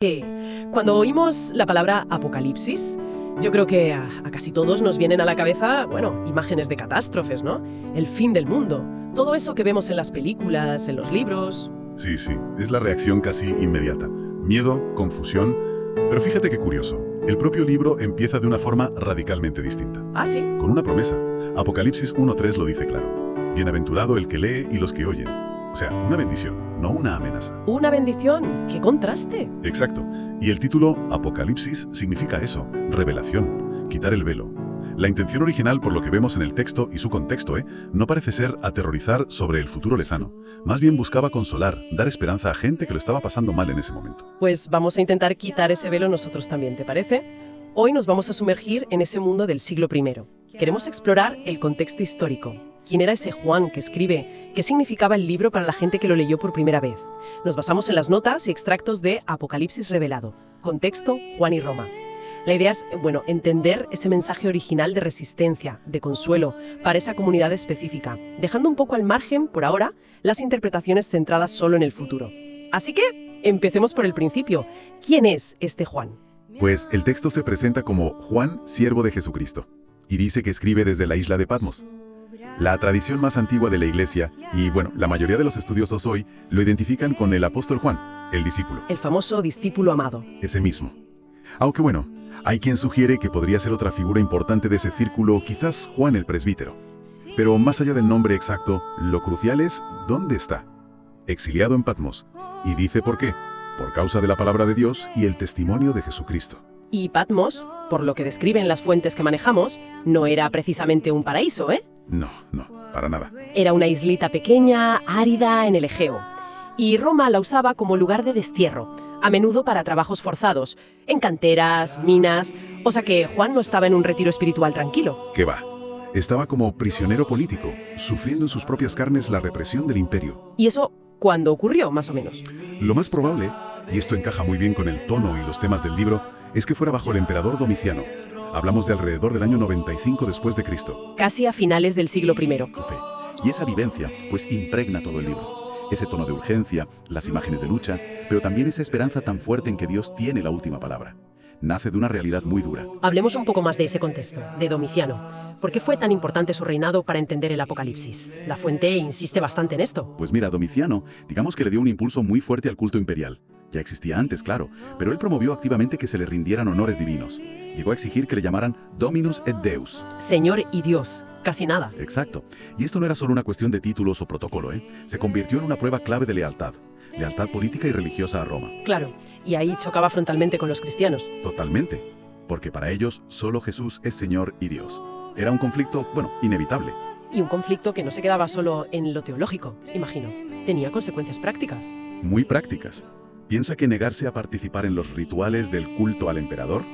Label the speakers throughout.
Speaker 1: Que cuando oímos la palabra apocalipsis, yo creo que a casi todos nos vienen a la cabeza, bueno, imágenes de catástrofes, ¿no? El fin del mundo, todo eso que vemos en las películas, en los libros.
Speaker 2: Sí, es la reacción casi inmediata. Miedo, confusión, pero fíjate qué curioso. El propio libro empieza de una forma radicalmente distinta.
Speaker 1: Ah, sí.
Speaker 2: Con una promesa. Apocalipsis 1:3 lo dice claro. Bienaventurado el que lee y los que oyen. O sea, una bendición, no una amenaza.
Speaker 1: Una bendición. ¡Qué contraste!
Speaker 2: Exacto. Y el título Apocalipsis significa eso, revelación, quitar el velo. La intención original, por lo que vemos en el texto y su contexto, no parece ser aterrorizar sobre el futuro lejano. Más bien buscaba consolar, dar esperanza a gente que lo estaba pasando mal en ese momento.
Speaker 1: Pues vamos a intentar quitar ese velo nosotros también, ¿te parece? Hoy nos vamos a sumergir en ese mundo del siglo I. Queremos explorar el contexto histórico. ¿Quién era ese Juan que escribe? ¿Qué significaba el libro para la gente que lo leyó por primera vez? Nos basamos en las notas y extractos de Apocalipsis revelado. Contexto, Juan y Roma. La idea es, entender ese mensaje original de resistencia, de consuelo, para esa comunidad específica, dejando un poco al margen, por ahora, las interpretaciones centradas solo en el futuro. Así que, empecemos por el principio. ¿Quién es este Juan?
Speaker 2: Pues el texto se presenta como Juan, siervo de Jesucristo, y dice que escribe desde la isla de Patmos. La tradición más antigua de la Iglesia, y la mayoría de los estudiosos hoy, lo identifican con el apóstol Juan, el discípulo.
Speaker 1: El famoso discípulo amado.
Speaker 2: Ese mismo. Aunque hay quien sugiere que podría ser otra figura importante de ese círculo, quizás Juan el presbítero. Pero más allá del nombre exacto, lo crucial es ¿dónde está? Exiliado en Patmos. Y dice por qué. Por causa de la palabra de Dios y el testimonio de Jesucristo.
Speaker 1: Y Patmos, por lo que describen las fuentes que manejamos, no era precisamente un paraíso, ¿eh?
Speaker 2: No, para nada.
Speaker 1: Era una islita pequeña, árida, en el Egeo. Y Roma la usaba como lugar de destierro, a menudo para trabajos forzados, en canteras, minas. O sea que Juan no estaba en un retiro espiritual tranquilo.
Speaker 2: ¿Qué va? Estaba como prisionero político, sufriendo en sus propias carnes la represión del imperio.
Speaker 1: ¿Y eso cuándo ocurrió, más o menos?
Speaker 2: Lo más probable, y esto encaja muy bien con el tono y los temas del libro, es que fuera bajo el emperador Domiciano. Hablamos de alrededor del año 95 después de Cristo.
Speaker 1: Casi a finales del siglo I.
Speaker 3: Su fe. Y esa vivencia, impregna todo el libro. Ese tono de urgencia, las imágenes de lucha, pero también esa esperanza tan fuerte en que Dios tiene la última palabra. Nace de una realidad muy dura.
Speaker 1: Hablemos un poco más de ese contexto, de Domiciano. ¿Por qué fue tan importante su reinado para entender el Apocalipsis? La fuente insiste bastante en esto.
Speaker 3: Pues mira, Domiciano, digamos que le dio un impulso muy fuerte al culto imperial. Ya existía antes, claro, pero él promovió activamente que se le rindieran honores divinos. Llegó a exigir que le llamaran Dominus et Deus.
Speaker 1: Señor y Dios. Casi nada.
Speaker 3: Exacto. Y esto no era solo una cuestión de títulos o protocolo, Se convirtió en una prueba clave de lealtad. Lealtad política y religiosa a Roma.
Speaker 1: Claro, y ahí chocaba frontalmente con los cristianos.
Speaker 3: Totalmente. Porque para ellos, solo Jesús es Señor y Dios. Era un conflicto, inevitable.
Speaker 1: Y un conflicto que no se quedaba solo en lo teológico, imagino. Tenía consecuencias prácticas.
Speaker 3: Muy prácticas. Piensa que negarse a participar en los rituales del culto al emperador,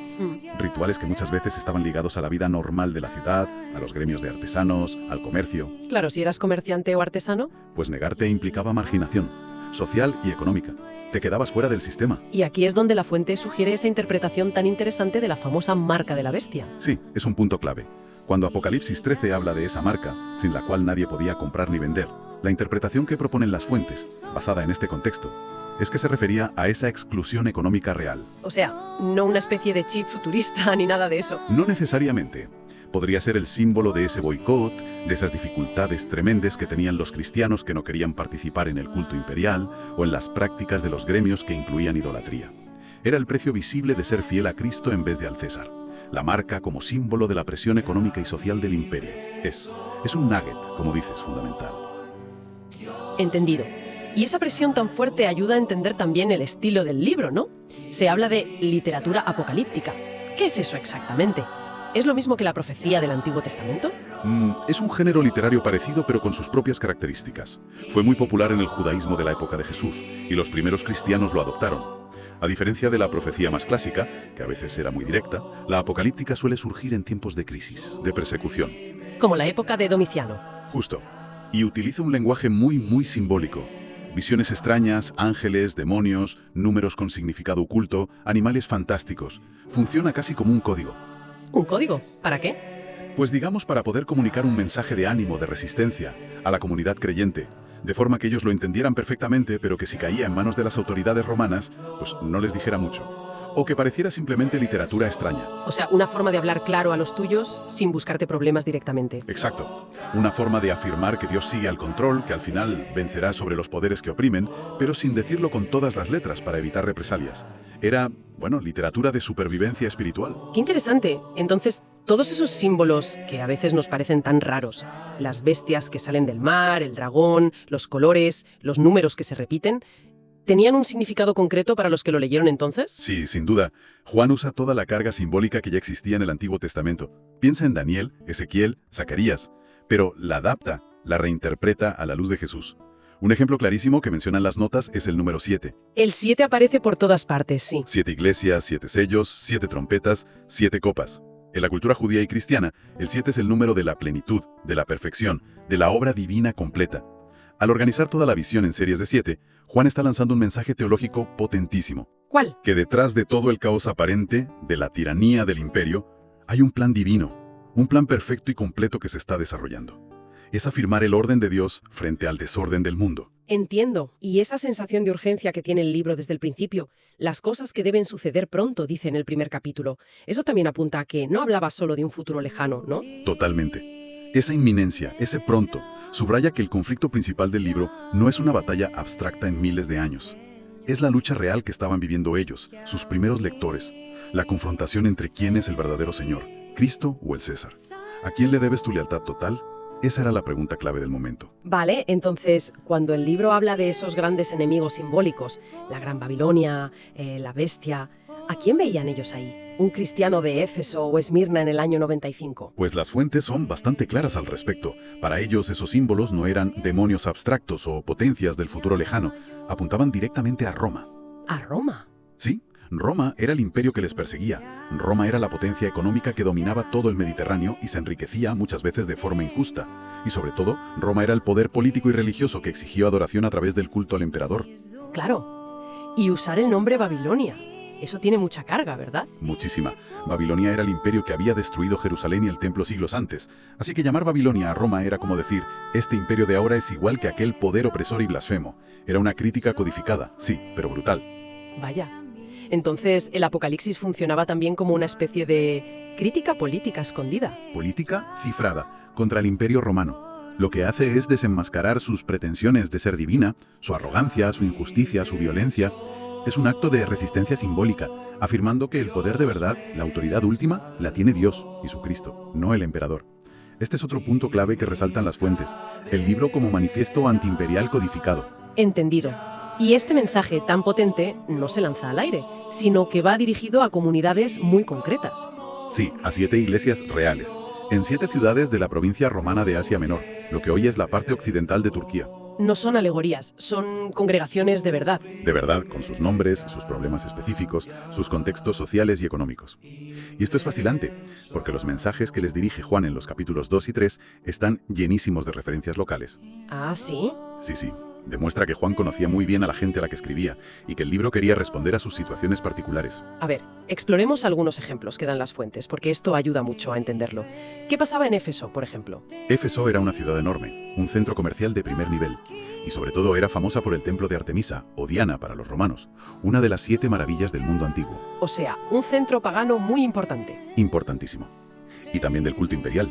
Speaker 3: rituales que muchas veces estaban ligados a la vida normal de la ciudad, a los gremios de artesanos, al comercio.
Speaker 1: Claro, si eras comerciante o artesano.
Speaker 3: Pues negarte implicaba marginación, social y económica. Te quedabas fuera del sistema.
Speaker 1: Y aquí es donde la fuente sugiere esa interpretación tan interesante de la famosa marca de la bestia.
Speaker 3: Sí, es un punto clave. Cuando Apocalipsis 13 habla de esa marca, sin la cual nadie podía comprar ni vender, la interpretación que proponen las fuentes, basada en este contexto, es que se refería a esa exclusión económica real.
Speaker 1: O sea, no una especie de chip futurista ni nada de eso.
Speaker 3: No necesariamente. Podría ser el símbolo de ese boicot, de esas dificultades tremendas que tenían los cristianos que no querían participar en el culto imperial o en las prácticas de los gremios que incluían idolatría. Era el precio visible de ser fiel a Cristo en vez de al César. La marca como símbolo de la presión económica y social del imperio. Es un nugget, como dices, fundamental.
Speaker 1: Entendido. Y esa presión tan fuerte ayuda a entender también el estilo del libro, ¿no? Se habla de literatura apocalíptica. ¿Qué es eso exactamente? ¿Es lo mismo que la profecía del Antiguo Testamento?
Speaker 3: Es un género literario parecido, pero con sus propias características. Fue muy popular en el judaísmo de la época de Jesús, y los primeros cristianos lo adoptaron. A diferencia de la profecía más clásica, que a veces era muy directa, la apocalíptica suele surgir en tiempos de crisis, de persecución.
Speaker 1: Como la época de Domiciano.
Speaker 3: Justo. Y utiliza un lenguaje muy simbólico. Visiones extrañas, ángeles, demonios, números con significado oculto, animales fantásticos. Funciona casi como un código.
Speaker 1: ¿Un código? ¿Para qué?
Speaker 3: Pues digamos para poder comunicar un mensaje de ánimo, de resistencia, a la comunidad creyente. de forma que ellos lo entendieran perfectamente, pero que si caía en manos de las autoridades romanas, pues no les dijera mucho. O que pareciera simplemente literatura extraña.
Speaker 1: O sea, una forma de hablar claro a los tuyos sin buscarte problemas directamente.
Speaker 3: Exacto. Una forma de afirmar que Dios sigue al control, que al final vencerá sobre los poderes que oprimen, pero sin decirlo con todas las letras para evitar represalias. Era, bueno, literatura de supervivencia espiritual.
Speaker 1: ¡Qué interesante! Entonces, todos esos símbolos que a veces nos parecen tan raros, las bestias que salen del mar, el dragón, los colores, los números que se repiten, ¿tenían un significado concreto para los que lo leyeron entonces?
Speaker 3: Sí, sin duda. Juan usa toda la carga simbólica que ya existía en el Antiguo Testamento. Piensa en Daniel, Ezequiel, Zacarías, pero la adapta, la reinterpreta a la luz de Jesús. Un ejemplo clarísimo que mencionan las notas es el número 7.
Speaker 1: El 7 aparece por todas partes, sí.
Speaker 3: 7 iglesias, 7 sellos, 7 trompetas, 7 copas. En la cultura judía y cristiana, el 7 es el número de la plenitud, de la perfección, de la obra divina completa. Al organizar toda la visión en series de 7, Juan está lanzando un mensaje teológico potentísimo.
Speaker 1: ¿Cuál?
Speaker 3: Que detrás de todo el caos aparente, de la tiranía del imperio, hay un plan divino, un plan perfecto y completo que se está desarrollando. Es afirmar el orden de Dios frente al desorden del mundo.
Speaker 1: Entiendo. Y esa sensación de urgencia que tiene el libro desde el principio, las cosas que deben suceder pronto, dice en el primer capítulo, eso también apunta a que no hablaba solo de un futuro lejano, ¿no?
Speaker 3: Totalmente. Esa inminencia, ese pronto, subraya que el conflicto principal del libro no es una batalla abstracta en miles de años. Es la lucha real que estaban viviendo ellos, sus primeros lectores, la confrontación entre quién es el verdadero Señor, Cristo o el César. ¿A quién le debes tu lealtad total? Esa era la pregunta clave del momento.
Speaker 1: Vale, entonces, cuando el libro habla de esos grandes enemigos simbólicos, la Gran Babilonia, la bestia, ¿a quién veían ellos ahí? ¿Un cristiano de Éfeso o Esmirna en el año 95?
Speaker 3: Pues las fuentes son bastante claras al respecto. Para ellos esos símbolos no eran demonios abstractos o potencias del futuro lejano, apuntaban directamente a Roma.
Speaker 1: ¿A Roma?
Speaker 3: Sí, Roma era el imperio que les perseguía. Roma era la potencia económica que dominaba todo el Mediterráneo y se enriquecía muchas veces de forma injusta. Y sobre todo, Roma era el poder político y religioso que exigió adoración a través del culto al emperador.
Speaker 1: Claro. Y usar el nombre Babilonia. Eso tiene mucha carga, ¿verdad?
Speaker 3: Muchísima. Babilonia era el imperio que había destruido Jerusalén y el templo siglos antes. Así que llamar Babilonia a Roma era como decir, este imperio de ahora es igual que aquel poder opresor y blasfemo. Era una crítica codificada, sí, pero brutal.
Speaker 1: Vaya. Entonces, el Apocalipsis funcionaba también como una especie de crítica política escondida.
Speaker 3: Política cifrada contra el imperio romano. Lo que hace es desenmascarar sus pretensiones de ser divina, su arrogancia, su injusticia, su violencia. Es un acto de resistencia simbólica, afirmando que el poder de verdad, la autoridad última, la tiene Dios y su Cristo, no el emperador. Este es otro punto clave que resaltan las fuentes, el libro como manifiesto antiimperial codificado.
Speaker 1: Entendido. Y este mensaje tan potente no se lanza al aire, sino que va dirigido a comunidades muy concretas.
Speaker 3: Sí, a 7 iglesias reales, en 7 ciudades de la provincia romana de Asia Menor, lo que hoy es la parte occidental de Turquía.
Speaker 1: No son alegorías, son congregaciones de verdad.
Speaker 3: De verdad, con sus nombres, sus problemas específicos, sus contextos sociales y económicos. Y esto es fascinante, porque los mensajes que les dirige Juan en los capítulos 2 y 3 están llenísimos de referencias locales.
Speaker 1: ¿Ah, sí?
Speaker 3: Sí. Demuestra que Juan conocía muy bien a la gente a la que escribía y que el libro quería responder a sus situaciones particulares.
Speaker 1: A ver, exploremos algunos ejemplos que dan las fuentes, porque esto ayuda mucho a entenderlo. ¿Qué pasaba en Éfeso, por ejemplo?
Speaker 3: Éfeso era una ciudad enorme, un centro comercial de primer nivel, y sobre todo era famosa por el templo de Artemisa, o Diana para los romanos, una de las 7 maravillas del mundo antiguo.
Speaker 1: O sea, un centro pagano muy importante.
Speaker 3: Importantísimo. Y también del culto imperial.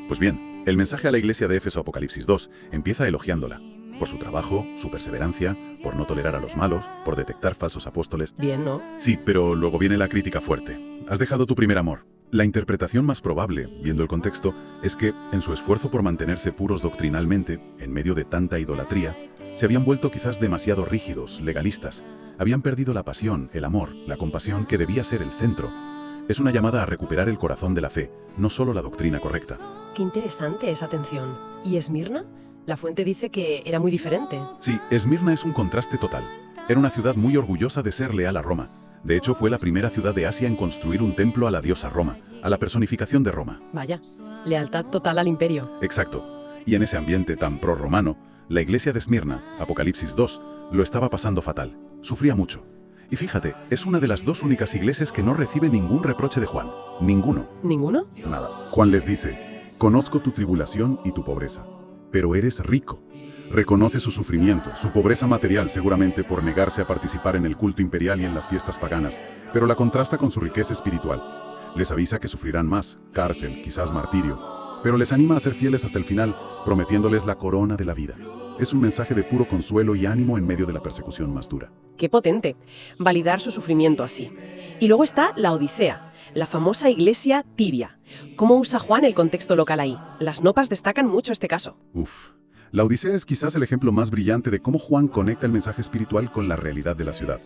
Speaker 3: Pues bien, el mensaje a la iglesia de Éfeso, Apocalipsis 2, empieza elogiándola. Por su trabajo, su perseverancia, por no tolerar a los malos, por detectar falsos apóstoles.
Speaker 1: Bien, ¿no?
Speaker 3: Sí, pero luego viene la crítica fuerte. Has dejado tu primer amor. La interpretación más probable, viendo el contexto, es que, en su esfuerzo por mantenerse puros doctrinalmente, en medio de tanta idolatría, se habían vuelto quizás demasiado rígidos, legalistas. Habían perdido la pasión, el amor, la compasión que debía ser el centro. Es una llamada a recuperar el corazón de la fe, no solo la doctrina correcta.
Speaker 1: Qué interesante esa tensión. ¿Y Esmirna? La fuente dice que era muy diferente.
Speaker 3: Sí, Esmirna es un contraste total. Era una ciudad muy orgullosa de ser leal a Roma. De hecho, fue la primera ciudad de Asia en construir un templo a la diosa Roma, a la personificación de Roma.
Speaker 1: Vaya, lealtad total al imperio.
Speaker 3: Exacto. Y en ese ambiente tan prorromano, la iglesia de Esmirna, Apocalipsis 2, lo estaba pasando fatal. Sufría mucho. Y fíjate, es una de las 2 únicas iglesias que no recibe ningún reproche de Juan. Ninguno.
Speaker 1: ¿Ninguno?
Speaker 3: Nada. Juan les dice, conozco tu tribulación y tu pobreza, pero eres rico.
Speaker 2: Reconoce su sufrimiento, su pobreza material seguramente por negarse a participar en el culto imperial y en las fiestas paganas, pero la contrasta con su riqueza espiritual. Les avisa que sufrirán más, cárcel, quizás martirio, pero les anima a ser fieles hasta el final, prometiéndoles la corona de la vida. Es un mensaje de puro consuelo y ánimo en medio de la persecución más dura.
Speaker 1: ¡Qué potente! Validar su sufrimiento así. Y luego está la Odisea, la famosa iglesia tibia. ¿Cómo usa Juan el contexto local ahí? Las nopas destacan mucho este caso.
Speaker 2: La Odisea es quizás el ejemplo más brillante de cómo Juan conecta el mensaje espiritual con la realidad de la ciudad.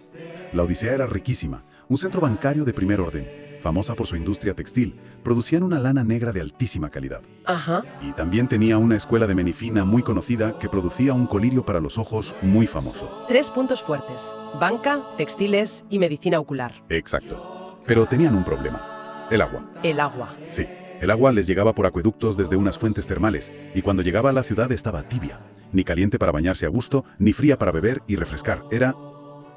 Speaker 2: La Odisea era riquísima, un centro bancario de primer orden, famosa por su industria textil, producían una lana negra de altísima calidad.
Speaker 1: Ajá.
Speaker 2: Y también tenía una escuela de menifina muy conocida que producía un colirio para los ojos muy famoso.
Speaker 1: 3 puntos fuertes: banca, textiles y medicina ocular.
Speaker 2: Exacto. Pero tenían un problema: el agua.
Speaker 1: El agua.
Speaker 2: Sí, el agua les llegaba por acueductos desde unas fuentes termales, y cuando llegaba a la ciudad estaba tibia, ni caliente para bañarse a gusto, ni fría para beber y refrescar. Era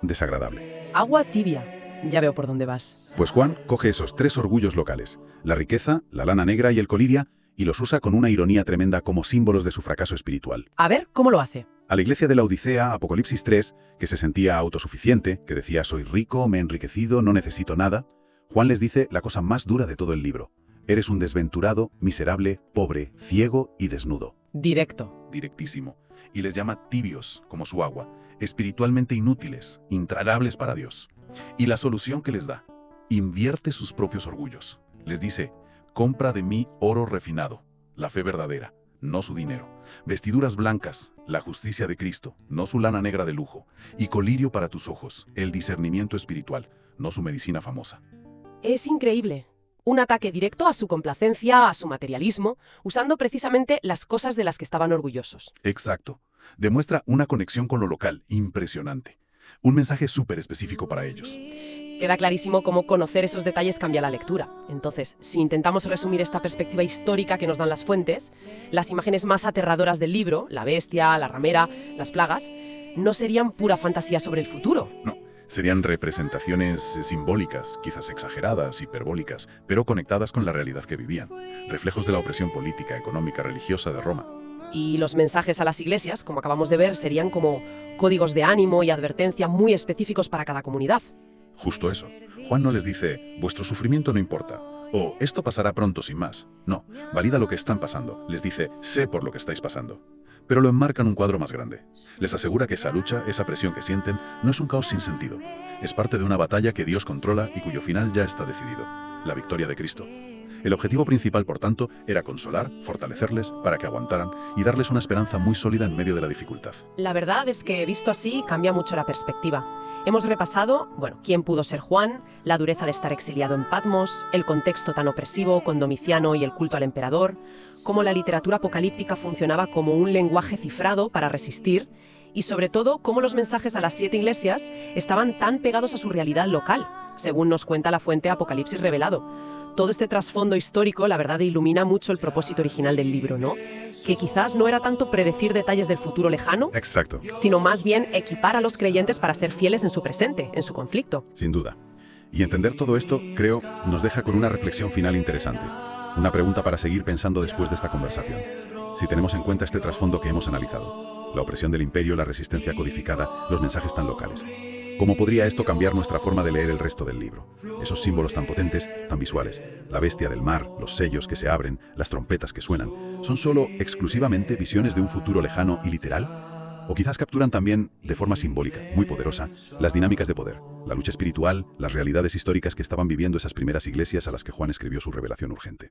Speaker 2: desagradable.
Speaker 1: Agua tibia. Ya veo por dónde vas.
Speaker 2: Pues Juan coge esos 3 orgullos locales, la riqueza, la lana negra y el coliria, y los usa con una ironía tremenda como símbolos de su fracaso espiritual.
Speaker 1: A ver, ¿cómo lo hace?
Speaker 2: A la iglesia de la Odisea, Apocalipsis 3, que se sentía autosuficiente, que decía soy rico, me he enriquecido, no necesito nada, Juan les dice la cosa más dura de todo el libro: eres un desventurado, miserable, pobre, ciego y desnudo.
Speaker 1: Directo.
Speaker 3: Directísimo. Y les llama tibios, como su agua, espiritualmente inútiles, intragables para Dios. Y la solución que les da: invierte sus propios orgullos. Les dice: compra de mí oro refinado, la fe verdadera, no su dinero, vestiduras blancas, la justicia de Cristo, no su lana negra de lujo, y colirio para tus ojos, el discernimiento espiritual, no su medicina famosa.
Speaker 1: Es increíble. Un ataque directo a su complacencia, a su materialismo, usando precisamente las cosas de las que estaban orgullosos.
Speaker 3: Exacto. Demuestra una conexión con lo local impresionante. Un mensaje súper específico para ellos.
Speaker 1: Queda clarísimo cómo conocer esos detalles cambia la lectura. Entonces, si intentamos resumir esta perspectiva histórica que nos dan las fuentes, las imágenes más aterradoras del libro, la bestia, la ramera, las plagas, no serían pura fantasía sobre el futuro.
Speaker 3: No, serían representaciones simbólicas, quizás exageradas, hiperbólicas, pero conectadas con la realidad que vivían. Reflejos de la opresión política, económica, religiosa de Roma.
Speaker 1: Y los mensajes a las iglesias, como acabamos de ver, serían como códigos de ánimo y advertencia muy específicos para cada comunidad.
Speaker 3: Justo eso. Juan no les dice, vuestro sufrimiento no importa, o esto pasará pronto sin más. No, valida lo que están pasando. Les dice, sé por lo que estáis pasando. Pero lo enmarca en un cuadro más grande. Les asegura que esa lucha, esa presión que sienten, no es un caos sin sentido. Es parte de una batalla que Dios controla y cuyo final ya está decidido: la victoria de Cristo. El objetivo principal, por tanto, era consolar, fortalecerles para que aguantaran y darles una esperanza muy sólida en medio de la dificultad.
Speaker 1: La verdad es que, visto así, cambia mucho la perspectiva. Hemos repasado, quién pudo ser Juan, la dureza de estar exiliado en Patmos, el contexto tan opresivo con Domiciano y el culto al emperador, cómo la literatura apocalíptica funcionaba como un lenguaje cifrado para resistir, y sobre todo, cómo los mensajes a las 7 iglesias estaban tan pegados a su realidad local, según nos cuenta la fuente Apocalipsis revelado. Todo este trasfondo histórico, la verdad, ilumina mucho el propósito original del libro, ¿no? Que quizás no era tanto predecir detalles del futuro lejano,
Speaker 2: Exacto.
Speaker 1: sino más bien equipar a los creyentes para ser fieles en su presente, en su conflicto.
Speaker 2: Sin duda. Y entender todo esto, creo, nos deja con una reflexión final interesante. Una pregunta para seguir pensando después de esta conversación. Si tenemos en cuenta este trasfondo que hemos analizado: la opresión del imperio, la resistencia codificada, los mensajes tan locales. ¿Cómo podría esto cambiar nuestra forma de leer el resto del libro? Esos símbolos tan potentes, tan visuales, la bestia del mar, los sellos que se abren, las trompetas que suenan, ¿son solo exclusivamente visiones de un futuro lejano y literal? ¿O quizás capturan también, de forma simbólica, muy poderosa, las dinámicas de poder, la lucha espiritual, las realidades históricas que estaban viviendo esas primeras iglesias a las que Juan escribió su revelación urgente?